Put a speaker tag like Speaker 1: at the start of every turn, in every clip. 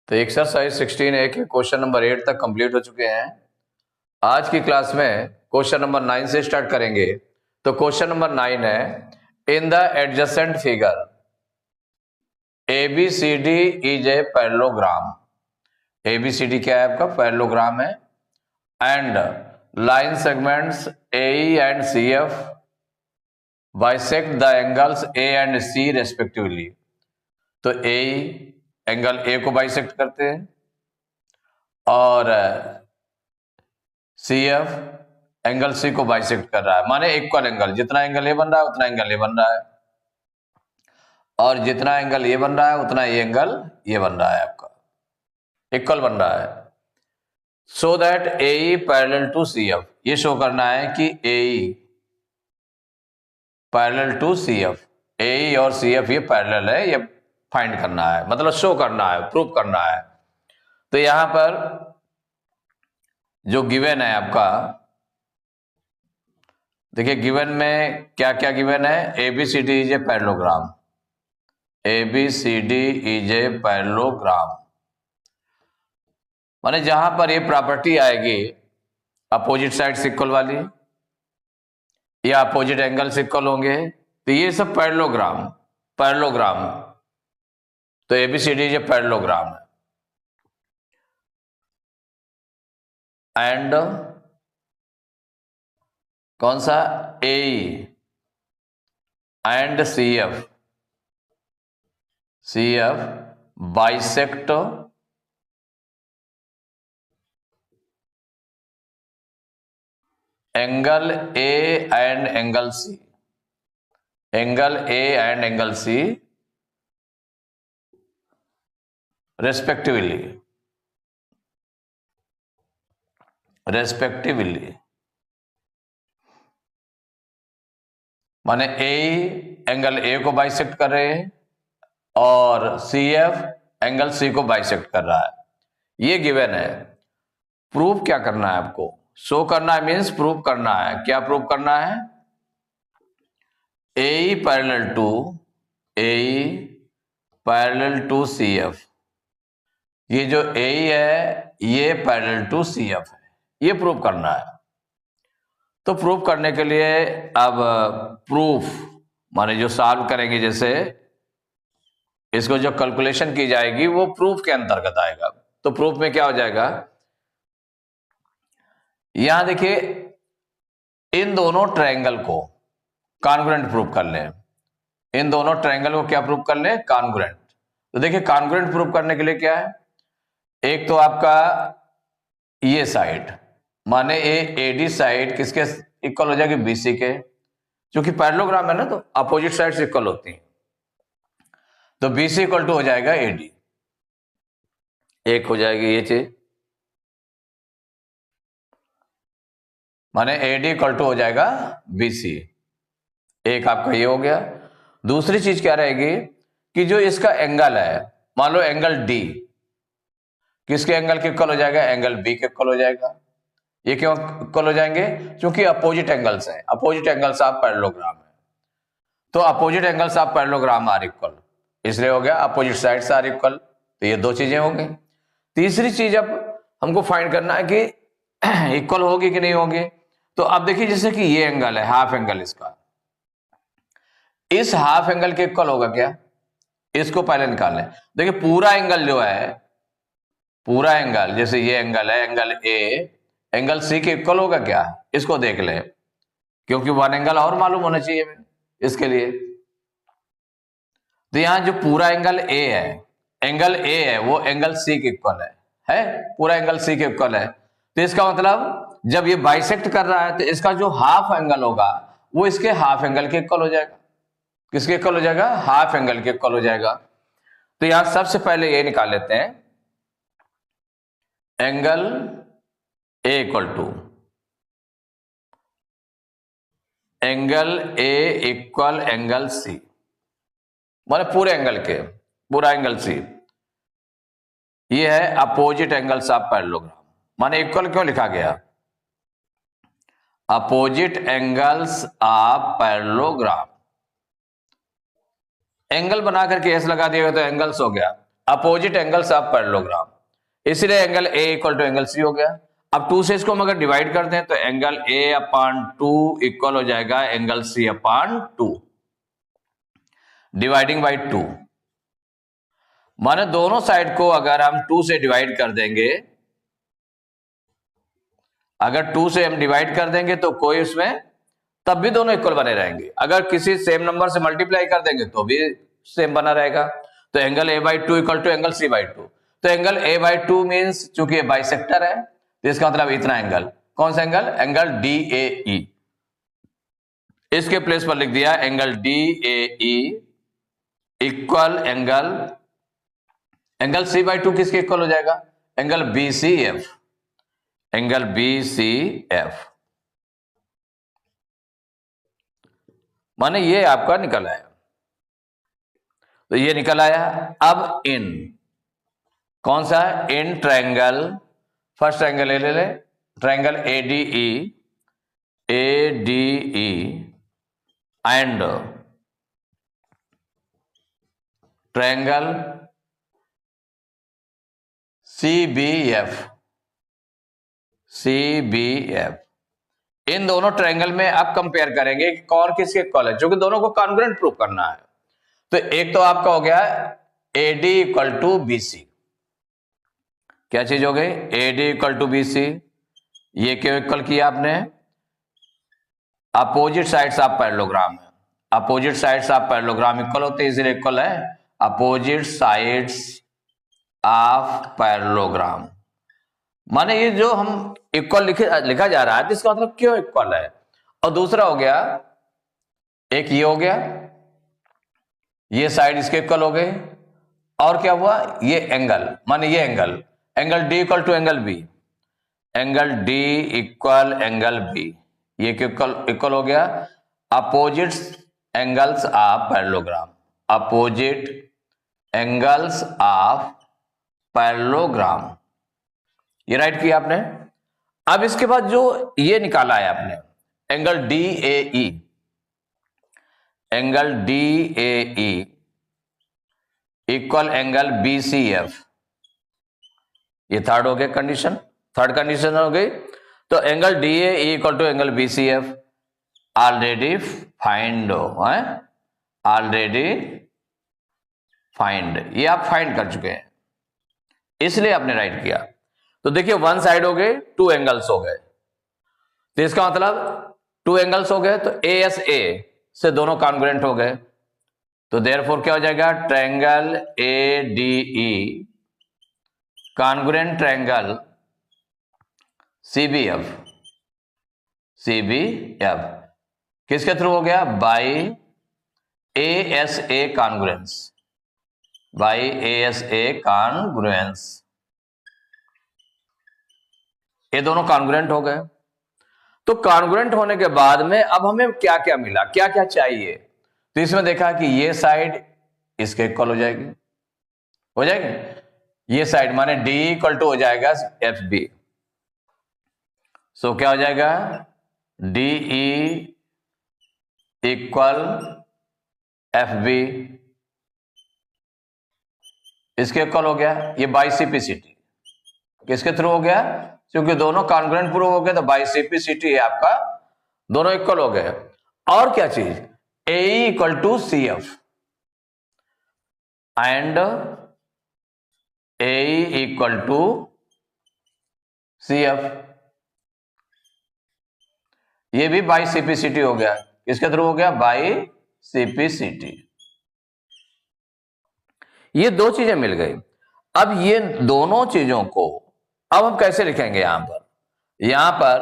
Speaker 1: तो exercise 16A के question number 8 तक कंप्लीट हो चुके हैं। आज की क्लास में क्वेश्चन नंबर 9 से स्टार्ट करेंगे। तो क्वेश्चन नंबर 9 है, इन the adjacent figure ABCD is a parallelogram. ABCD क्या है आपका? पैरेललोग्राम है। And line segments AE and CF bisect the angles A and C respectively. तो AE एंगल A को बाइसेक्ट करते हैं और CF एंगल C को बाइसेक्ट कर रहा है, माने इक्वल एंगल। जितना एंगल A बन रहा है उतना एंगल A बन रहा है, और जितना एंगल A बन रहा है उतना ये एंगल ये बन रहा है, आपका इक्वल बन रहा है। So that AE parallel to CF, ये शो करना है कि AE parallel to CF, AE और CF ये पैरेलल है, ये फाइंड करना है, मतलब शो करना है, प्रूव करना है। तो यहां पर जो गिवन है आपका, देखिए गिवन में क्या क्या गिवन है। ABCD is a parallelogram, ABCD is a parallelogram, माने जहां पर ये प्रॉपर्टी आएगी अपोजिट साइड्स इक्वल वाली या अपोजिट एंगल्स इक्वल होंगे, तो ये सब पैरेललोग्राम। तो ABCD इज ए पैरेललोग्राम है। एंड कौन सा? AE and CF bisect angle A and angle C, angle A and angle C respectively माने AE एंगल A को बाइसेक्ट कर रहे हैं और CF एंगल C को बाइसेक्ट कर रहा है। ये गिवन है। प्रूफ क्या करना है आपको? शो करना है, मीन्स प्रूफ करना है। क्या प्रूफ करना है? AE पैरेलल टू CF, ये जो AE है ये पैरेलल टू CF है, ये प्रूफ करना है। तो प्रूफ करने के लिए अब प्रूफ माने जो सॉल्व करेंगे, जैसे इसको जो कैलकुलेशन की जाएगी वो प्रूफ के अंतर्गत आएगा। तो प्रूफ में क्या हो जाएगा, यहां देखिए इन दोनों ट्रायंगल को कॉन्ग्रुएंट प्रूफ कर लें। इन दोनों ट्रायंगल को क्या प्रूफ कर लें? कॉन्ग्रुएंट। तो देखिए कॉन्ग्रुएंट प्रूफ करने के लिए क्या है, एक तो आपका ये साइड माने AD साइड किसके इक्वल हो जाएगी? BC के, क्योंकि पैरेललोग्राम है ना, तो अपोजिट साइड्स इक्वल होती हैं। तो BC इक्वल टू हो जाएगा AD, एक हो जाएगी ये चीज, माने AD इक्वल टू हो जाएगा BC। एक आपका ये हो गया। दूसरी चीज क्या रहेगी कि जो इसका एंगल है, मान लो एंगल D किसके एंगल के इक्वल हो जाएगा? एंगल B के इक्वल हो जाएगा। ये क्यों इक्वल हो जाएंगे? क्योंकि अपोजिट एंगल्स हैं, अपोजिट एंगल्स ऑफ पैरेललोग्राम है। तो opposite angles of parallelogram are equal, इसलिए हो गया अपोजिट साइड्स आर इक्वल। तो ये दो चीजें हो गई। तीसरी चीज अब हमको फाइंड करना है कि इक्वल होगी कि नहीं होगी। तो अब देखिए जैसे कि ये एंगल है, हाफ एंगल इसका, इस हाफ एंगल के इक्वल होगा क्या? इसको पहले निकाल लें। देखिए पूरा एंगल जो है, पूरा एंगल जैसे ये एंगल है, एंगल A एंगल C के इक्वल होगा क्या? इसको देख ले, क्योंकि वन एंगल और मालूम होना चाहिए इसके लिए। तो यहां जो पूरा एंगल A है वो एंगल C के इक्वल है पूरा एंगल C के इक्वल है। तो इसका मतलब जब ये बाइसेक्ट कर रहा है तो इसका जो हाफ एंगल होगा वो इसके हाफ एंगल के इक्वल हो जाएगा। किसके इक्वल हो जाएगा? हाफ एंगल के इक्वल हो जाएगा। तो यहां सबसे पहले ये निकाल लेते हैं, angle A equal to angle A equal angle C, माने पूरे एंगल के, पूरा एंगल C ये है अपोजिट एंगल्स ऑफ पैरेललोग्राम। माने इक्वल क्यों लिखा गया? Opposite angles of parallelogram. Angle बना करके एस लगा दिएगा तो एंगल्स हो गया। अपोजिट एंगल्स ऑफ पैरेललोग्राम, इसलिए angle A equal to angle C हो गया। अब 2 से इसको हम अगर डिवाइड कर दें तो एंगल ए अपान 2 इक्वल हो जाएगा angle C upon 2, dividing by 2। माने दोनों साइड को अगर हम 2 से डिवाइड कर देंगे, अगर 2 से हम डिवाइड कर देंगे तो कोई उसमें तब भी दोनों इक्वल बने रहेंगे। अगर किसी सेम नंबर से मल्टीप्लाई कर देंगे तो भी सेम बना रहेगा। तो angle A by 2 equal to angle C by 2। तो एंगल ए बाई 2 मीन्स चूंकि ये बाइसेक्टर है तो इसका मतलब इतना एंगल, कौन सा angle, angle D A E. इसके प्लेस पर लिख दिया angle D A E equal angle C by 2 किसके इक्वल हो जाएगा, angle B C F, angle B C F. माने ये आपका निकल आया, तो ये निकल आया। अब इन कौन सा है, इन ट्रायंगल, फर्स्ट ट्रायंगल ले ले, triangle ADE and triangle CBF, इन दोनों ट्रायंगल में आप कंपेयर करेंगे कि कौन किसके इक्वल है, जो कि दोनों को कॉन्ग्रुएंट प्रूव करना है। तो एक तो आपका हो गया एडी इक्वल टू बीसी, क्या चीज हो गई, एडी इक्वल टू बीसी। ये क्यों इक्वल किया आपने, अपोजिट साइड्स ऑफ पैरेललोग्राम है, opposite sides of parallelogram equal होते हैं, इसलिए इक्वल है अपोजिट साइड्स ऑफ पैरेललोग्राम। माने ये जो हम इक्वल लिखा जा रहा है इसका मतलब क्यों इक्वल है। और दूसरा हो गया, एक ये हो गया, ये साइड इसके इक्वल हो गए, और क्या हुआ, ये एंगल, माने ये angle D equal to angle B, angle D equal angle B, ये इक्वल हो गया opposite angles of parallelogram, opposite angles of parallelogram, ये राइट किया आपने। अब इसके बाद जो ये निकाला है आपने angle D A E, angle D A E equal angle B C F, ये थर्ड हो गया कंडीशन, थर्ड कंडीशन हो गई। तो angle D A E equal to angle B C F already find है, ऑलरेडी फाइंड, ये आप find कर चुके हैं, इसलिए आपने राइट किया। तो देखिए वन साइड हो गए, 2 एंगल्स हो गए, तो इसका मतलब 2 एंगल्स हो गए, तो ए एस ए से दोनों कॉन्ग्रुएंट हो गए, तो देयरफॉर क्या हो जाएगा, triangle A D E congruent triangle CBF, CBF किसके थ्रू हो गया, by A S A congruence, by A S A congruence, ये दोनों कॉन्ग्रुएंट हो गए। तो कॉन्ग्रुएंट होने के बाद में अब हमें क्या क्या मिला, क्या क्या चाहिए, तो इसमें देखा कि ये साइड इसके इक्वल हो जाएगी, ये साइड माने डी इक्वल टू हो जाएगा एफ बी, सो क्या हो जाएगा, D E equal F B, इसके इक्वल हो गया। ये बाई सीपीसीटी किसके थ्रू हो गया, क्योंकि दोनों कॉन्ग्रुएंट प्रूव हो गए, तो बाई सीपीसीटी आपका दोनों इक्वल हो गए। और क्या चीज, A equal to C F and A equal to C F, ये भी बाई सीपीसीटी हो गया, किसके थ्रू हो गया, बाई सीपीसीटी। ये 2 चीजें मिल गई। अब ये दोनों चीजों को अब हम कैसे लिखेंगे, यहां पर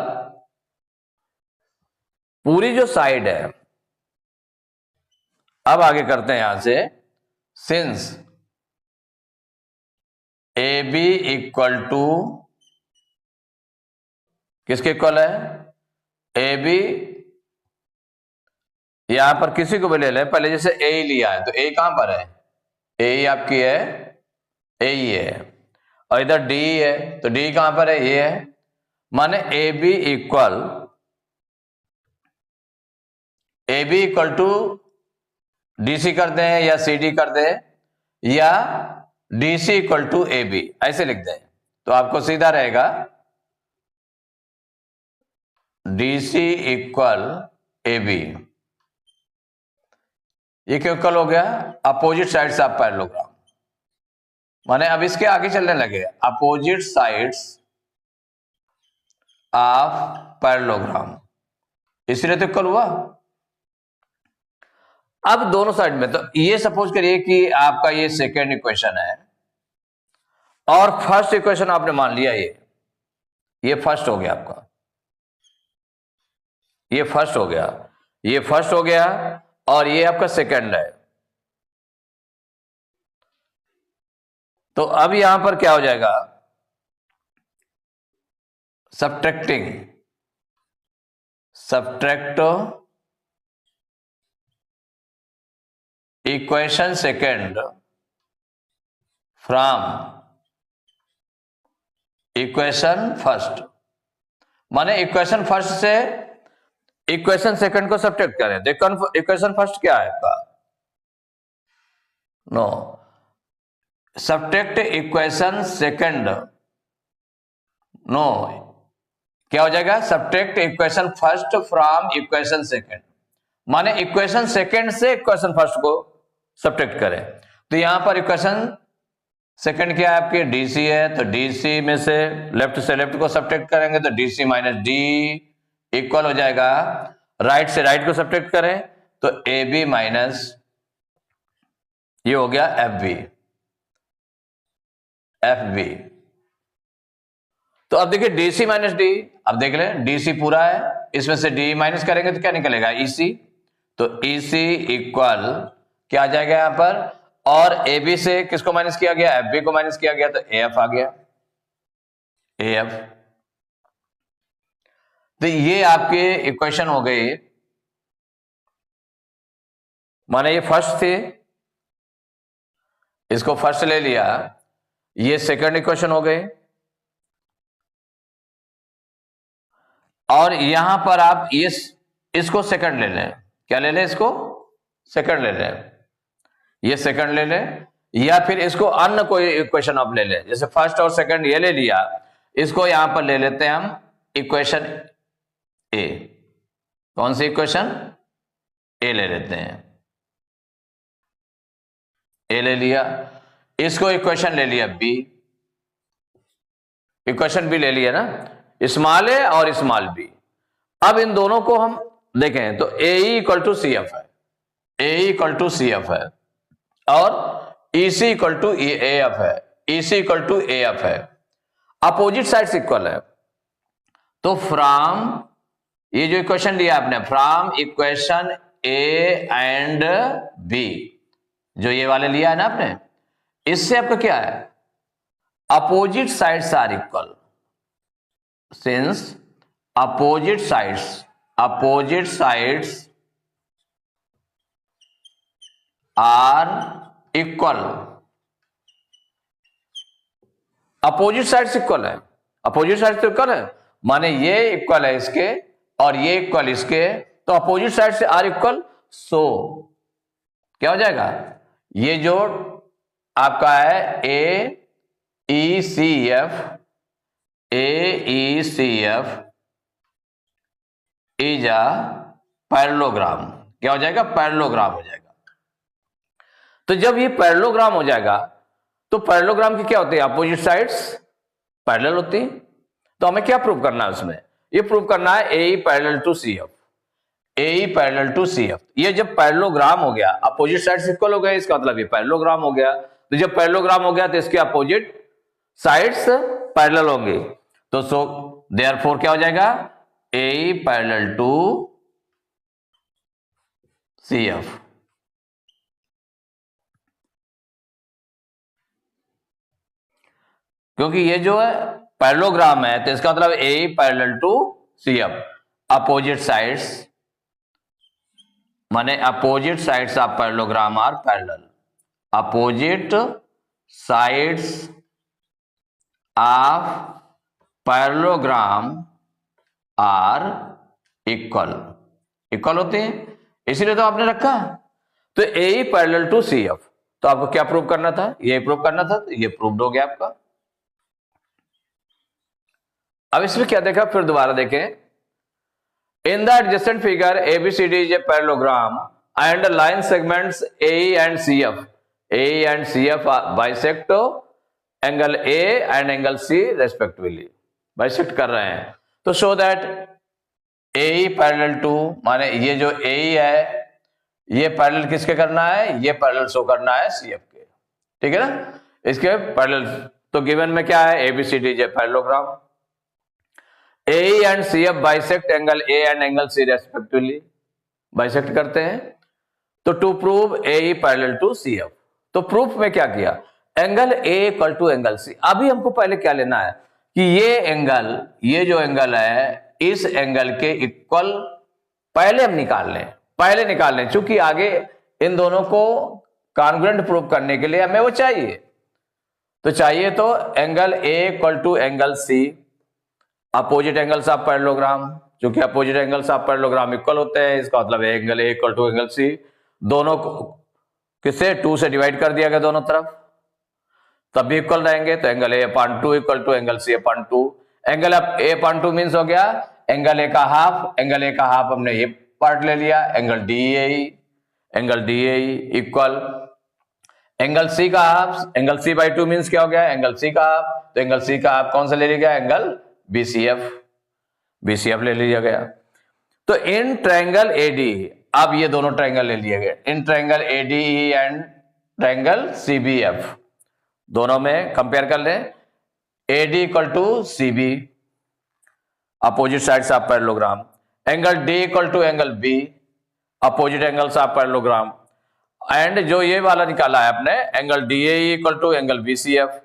Speaker 1: पूरी जो साइड है, अब आगे करते हैं यहां से, since A B equal to किसके इक्वल है, ए बी, यहां पर किसी को भी ले लें, पहले जैसे ए लिया है, तो ए कहां पर है, ए आपकी है, ए ही है, और इधर डी है, तो डी कहां पर है, ये है, माने A B equal to D C कर दें या सी डी कर दें, या DC इक्वल टू AB, ऐसे लिख दें तो आपको सीधा रहेगा DC इक्वल AB। ये क्यों इक्वल हो गया? अपोजिट साइड्स ऑफ पैरेललोग्राम, माने अब इसके आगे चलने लगे, अपोजिट साइड्स ऑफ पैरेललोग्राम, इसलिए तो इक्वल हुआ। अब दोनों साइड में, तो ये सपोज करिए कि आपका ये सेकेंड इक्वेशन है और फर्स्ट इक्वेशन आपने मान लिया ये फर्स्ट हो गया आपका, ये फर्स्ट हो गया, ये फर्स्ट हो गया और ये आपका सेकेंड है। तो अब यहां पर क्या हो जाएगा? Subtract equation second from equation first, माने इक्वेशन फर्स्ट से इक्वेशन सेकंड को सब्ट्रैक्ट करें। तो इक्वेशन फर्स्ट क्या है आपका? No, subtract equation second, no, क्या हो जाएगा? Subtract equation first from equation second, माने इक्वेशन सेकंड से इक्वेशन फर्स्ट को सब्ट्रैक्ट करें। तो यहां पर इक्वेशन सेकंड क्या है आपकी? DC है, तो DC में से लेफ्ट को सब्ट्रैक्ट करेंगे तो DC माइनस D इक्वल हो जाएगा, राइट से राइट को सब्ट्रैक्ट करें तो AB माइनस, ये हो गया FB। तो अब देखिए DC माइनस D, अब देख लें DC पूरा है, इसमें से D माइनस करेंगे तो क्या निकलेगा? EC। तो EC इक्वल क्या आ जाएगा यहां पर? और AB से किसको माइनस किया गया? FB को माइनस किया गया, तो AF आ गया, AF। तो ये आपके इक्वेशन हो गई, माने ये फर्स्ट थे, इसको फर्स्ट ले लिया, ये सेकंड इक्वेशन हो गए, और यहां पर आप इसको सेकंड ले लें। क्या ले लें? इसको सेकंड ले लें, ये सेकंड ले लें, या फिर इसको अन्य कोई इक्वेशन आप ले लें, जैसे फर्स्ट और सेकंड ये ले लिया, इसको यहां पर ले लेते हैं हम इक्वेशन A। कौन सी इक्वेशन? A ले लेते हैं, A ले लिया, इसको इक्वेशन ले लिया B, इक्वेशन B ले लिया ना, स्मॉल a और स्मॉल b। अब इन दोनों को हम देखें तो AE इक्वल टू CF है, AE इक्वल टू CF है, और EC इक्वल टू AF है, EC इक्वल टू AF है, अपोजिट साइड्स इक्वल है। तो फ्रॉम, ये जो इक्वेशन लिया आपने, from equation A and B, जो ये वाले लिया है ना आपने, इससे आपका क्या है? Opposite sides are equal, since opposite sides are equal, opposite sides equal है, अपोजिट साइड्स इक्वल है, माने ये इक्वल है इसके और ये इक्वल इसके, तो अपोजिट साइड से आर इक्वल, सो क्या हो जाएगा? ये जो आपका है AECF इज अ पैरेललोग्राम। क्या हो जाएगा? पैरेललोग्राम हो जाएगा। तो जब ये पैरेललोग्राम हो जाएगा तो पैरेललोग्राम की क्या होती है? अपोजिट साइड्स पैरेलल होती है। तो हमें क्या प्रूव करना है उसमें? ये प्रूव करना है AE parallel to CF, AE parallel to CF। ये जब पैरेललोग्राम हो गया, अपोजिट साइड्स इक्वल हो गए, इसका मतलब ये पैरेललोग्राम हो गया। तो जब पैरेललोग्राम हो गया तो इसके अपोजिट साइड्स पैरेलल होंगे, तो सो देयरफॉर क्या हो जाएगा? AE parallel to CF। क्योंकि ये जो है पैरेललोग्राम है तो इसका मतलब AE parallel to CF, opposite sides, माने opposite sides of parallelogram are parallel, opposite sides of parallelogram are equal, equal होते हैं, इसीलिए तो आपने रखा। तो AE पैरेलल टू CF, तो तो आपको क्या प्रूव करना था, ये प्रूव करना था, तो ये प्रूव्ड हो गया आपका। अब इसमें क्या देखा, फिर दोबारा देखें, in the adjacent figure ABCD is a parallelogram and line segments A and C F bisect angle A and angle C respectively, bisect कर रहे हैं। तो show that A parallel to, माने ये जो ए है ये पैरेलल किसके करना है, ये पैरेलल शो करना है सी एफ के, ठीक है ना, इसके पैरेलल। तो गिवन में क्या है, ABCD is a parallelogram, A and C F bisect angle A and angle C respectively, bisect करते हैं। तो to prove A parallel to C F, तो प्रूफ में क्या किया, angle A equal to angle C. अभी हमको पहले क्या लेना है कि ये एंगल, ये जो एंगल है इस एंगल के इक्वल पहले हम निकाल लें, चूंकि आगे इन दोनों को कॉन्ग्रुएंट प्रूव करने के लिए हमें वो चाहिए। तो चाहिए तो angle A equal to angle C, opposite angles of parallelogram, क्योंकि opposite angles of parallelogram equal होते हैं, इसका मतलब angle A equal to angle C, दोनों को किससे 2 से डिवाइड कर दिया गया दोनों तरफ, तब भी इक्वल रहेंगे। तो angle A upon 2 equal to angle C upon 2, angle A upon 2 means हो गया एंगल ए का हाफ, एंगल ए का हाफ हमने ये पार्ट ले लिया, angle D A equal angle C का half, angle C by 2 means क्या हो गया, एंगल सी का हाफ, तो एंगल सी का हाफ कौन सा ले लिया गया, एंगल बीसीएफ ले लिया गया। तो इन ट्रायंगल एडी, अब ये दोनों ट्रायंगल ले लिए गए, इन triangle ADE and triangle CBF, दोनों में कंपेयर कर लें, AD equal to CB, opposite sides of parallelogram, angle D equal to angle B, opposite angles of parallelogram, and जो ये वाला निकाला है आपने angle D A equal to angle BCF,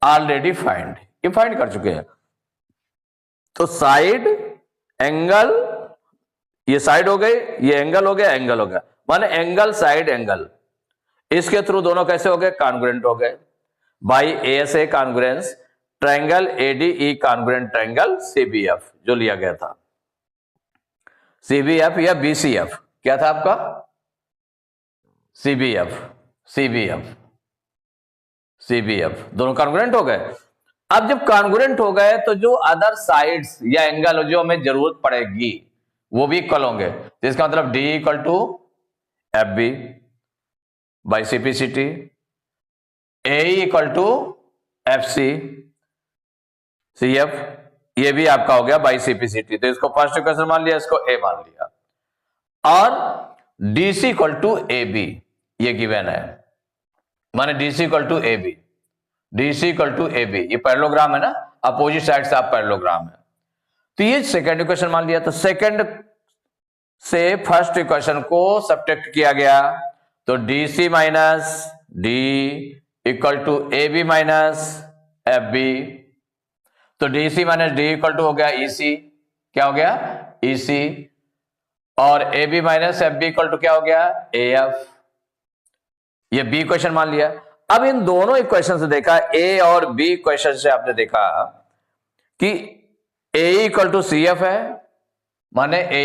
Speaker 1: already find, ये फाइंड कर चुके हैं। तो साइड एंगल, ये साइड हो गई, ये एंगल हो गया, माने एंगल साइड एंगल, इसके थ्रू दोनों कैसे हो गए, कॉन्ग्रुएंट हो गए by ASA congruence, triangle ADE congruent triangle CBF जो लिया गया था, सीबीएफ या बीसीएफ, क्या था आपका सीबीएफ, दोनों कॉन्ग्रुएंट हो गए। अब जब कॉन्ग्रुएंट हो गए तो जो अदर साइड्स या एंगल जो हमें जरूरत पड़ेगी वो भी इक्वल होंगे, जिसका मतलब D equal to F B by CPCT, A equal to F C C F, ये भी आपका हो गया बाई सीपीसीटी। तो इसको फर्स्ट इक्वेशन मान लिया, इसको ए मान लिया, और DC equal to A B ये गिवन है, माने DC equal to A B, ये पैरेललोग्राम है ना, अपोजिट साइड्स ऑफ पैरेललोग्राम है। तो ये सेकंड इक्वेशन मान लिया, तो सेकंड से फर्स्ट इक्वेशन को सब्ट्रैक्ट किया गया, तो DC minus D equal to A B minus F B, तो DC minus D equal to हो गया ईसी, क्या हो गया ईसी, और A B minus F B equal to क्या हो गया ए एफ, ये बी इक्वेशन मान लिया। अब इन दोनों इक्वेशन से देखा, ए और बी इक्वेशन से आपने देखा कि A equal to C F है, माने ए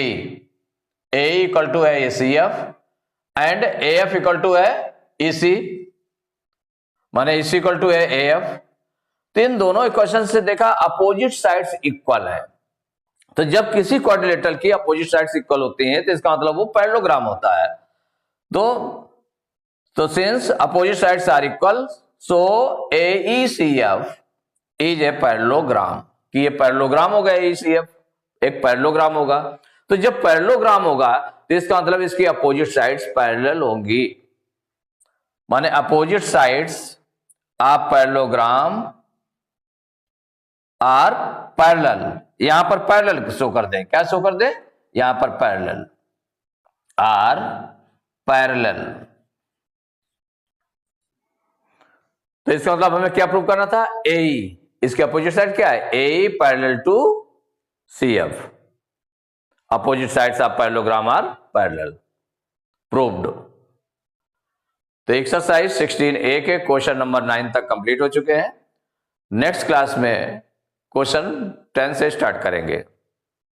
Speaker 1: इक्वल टू है ये C F, and A F equal to है ईसी, माने ईसी इक्वल टू है ए एफ। तो इन दोनों इक्वेशन से देखा अपोजिट साइड्स इक्वल है, तो जब किसी क्वाड्रिलेटरल की अपोजिट साइड्स इक्वल होती हैं तो इसका मतलब वो पैरेललोग्राम होता है। तो since opposite sides are equal, so AECF is a parallelogram, कि ये पैरेललोग्राम होगा, AECF एक पैरेललोग्राम होगा। तो जब पैरेललोग्राम होगा तो इसका मतलब इसकी अपोजिट साइड्स पैरेलल होंगी, माने opposite sides of parallelogram are parallel. यहां पर पैरेलल शो कर दें, क्या शो कर दें, यहां पर पैरेलल आर पैरेलल। तो इसका मतलब हमें क्या प्रूव करना था, ए, इसके अपोजिट साइड क्या है, A parallel to CF, opposite sides of parallelogram are parallel, proved. तो एक्सरसाइज 16A के क्वेश्चन नंबर 9 तक कंप्लीट हो चुके हैं। नेक्स्ट क्लास में क्वेश्चन 10 से स्टार्ट करेंगे।